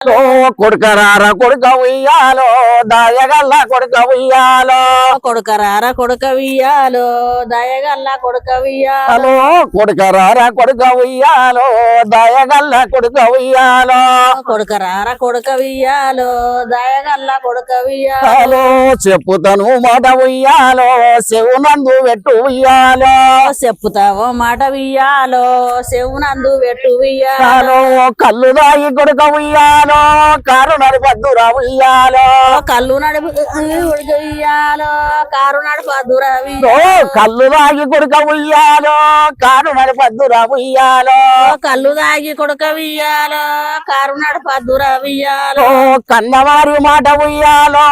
కొడుకరారా కొడుక ఉయ్యాలో దాయగల్ల కొడుక ఉయ్యాలో కొడుకరారా కొడుక వియ్యాలో దయగల్ల కొడుక వియ్యాలో కొడుకరారా కొడుక ఉయ్యాలో దాయగల్ల కొడుక ఉయ్యాలో కొడుకరారా కొడుక వియ్యాలో దయగల్ల కొడుక వియ్యాలో చెప్పుతను మాట ఉయ్యాలో శివునందు పెట్టు ఉయ్యాలో చెప్పుతావో మాట వియ్యాలో శివునందు పెట్టు వియ్యాలో కళ్ళు దాగి కొడుక ఉయ్యాలో కారు నడిపద్దురా ఉయ్యాలో కళ్ళు నడుపు ఉడికి వియ్యాలో కారు నడుపద్దురా కళ్ళు దాగి కొడుక ఉయ్యాలో కారు నడిపద్దురా ఉయ్యాలో కళ్ళు దాగి కొడుక వియ్యాలో కారు నడపద్దురా వియ్యాలో కన్నవారి మాట ఉయ్యాలో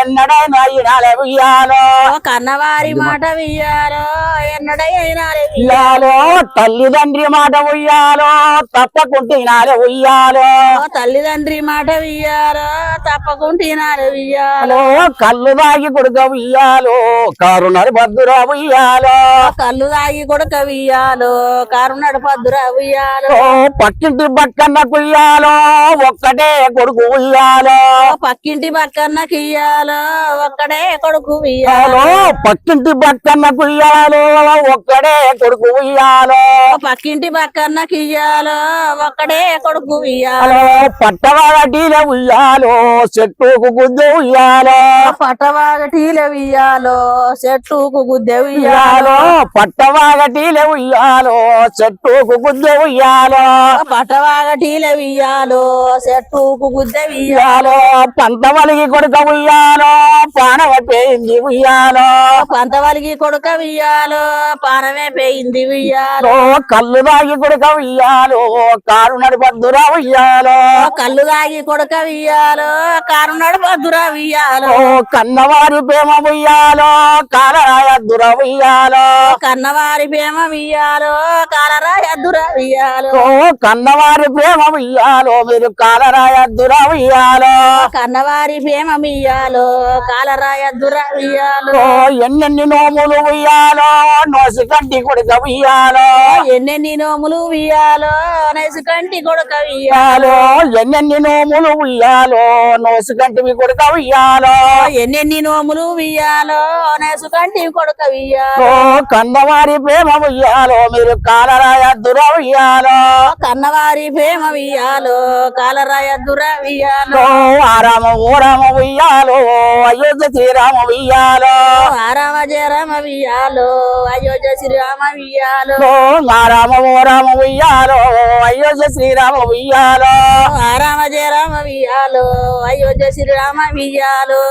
ఎన్నడైనా ఇనాలే ఉయ్యాలో కన్నవారి మాట వియ్యాలో ఎన్నడైనా ఉయ్యాలో తల్లిదండ్రి మాట ఉయ్యాలో తప్పకుంటే ఇనాలే ఉయ్యాలో తల్లిదండ్రి మాట వియ్యాలో తప్పకుండా వియ్యాలో కళ్ళు దాగి కొడుక ఉయ్యాలో కారు నడిపద్దురా ఉయ్యాలో కళ్ళు దాగి కొడుక వియ్యాలో కారు నడపద్దురా వియ్యాలో పక్కింటి పక్కన కుయ్యాలో ఒక్కటే కొడుకు ఉయ్యాలో పక్కింటి పక్కన కియ్యాలో ఒక్కడే కొడుకు వియ్యాలో పక్కింటి పక్కన కుయ్యాలో ఒక్కడే కొడుకు ఉయ్యాలో పక్కింటి పక్కన కియ్యాలో ఒక్కడే కొడుకు వియ్యాలో పట్టవాగటీల ఉయ్యాలో చెట్టుకు గుద్దు ఉయ్యాలో పట్టవాగటీల వియ్యాలో చెట్టుకు గుద్దె ఉయ్యాలో పట్టవాగటీల ఉయ్యాలో చెట్టుకు గుద్దు ఉయ్యాలో పట్టవాగటీల వియ్యాలో చెట్టుకు గుద్దె ఉయ్యాలో పంతవలిగి కొడుక ఉయ్యాలో పానవ పేయింది ఉయ్యాలో పంతవలిగి కొడుక వియ్యాలో పానమే పేయింది వియ్యాలో కళ్ళు దాగి కొడుక ఉయ్యాలో కారు నడిపద్దురా ఉయ్యాలో కళ్ళు దాగి కొడుక వియ్యాలో కారు నడపద్దురా వియ్యాలో కన్నవారి ప్రేమ ఉయ్యాలో కాలరాయద్దురా ఉయ్యాలో కన్నవారి ప్రేమ వియ్యాలో కాలరాయద్దురా వియ్యాలో కన్నవారి ప్రేమ ఉయ్యాలో మీరు కాలరాయద్దురా ఉయ్యాలో కన్నవారి ప్రేమ వియ్యాలో కాలరాయద్దురా వియ్యాలో ఎన్నెన్ని నోములు ఉయ్యాలో నోసి కంటి కొడుక ఉయ్యాలో ఎన్నెన్ని నోములు వియ్యాలో నేసి కంటి కొడుక ఉయ్యాలో ఎన్నెన్ని నోములు ఉయ్యాలో నోసి కంటి కొడుక ఉయ్యాలో ఎన్నెన్ని నోములు వియ్యాలో నేసు కంటి కొడుక వియ్యాలో కన్నవారి ప్రేమ ఉయ్యాలో మీరు కాలరాయద్దురా ఉయ్యాలో కన్నవారి ప్రేమ వియ్యాలో కాలరాయద్దురా వియ్యాలో ఆరామ ఓరామ ఉయ్యాలో అయోధ్య శ్రీరామ ఉయ్యాలో ఆరామ జయరామ వియ్యాలో అయోధ్య శ్రీరామ వియ్యాలో ఆరామ ఓరామ ఉయ్యాలో అయోధ్య శ్రీరామ ఉయ్యాలో ఆరామ జయరామ వియ్యాలో అయోధ్య శ్రీరామ వియ్యాలో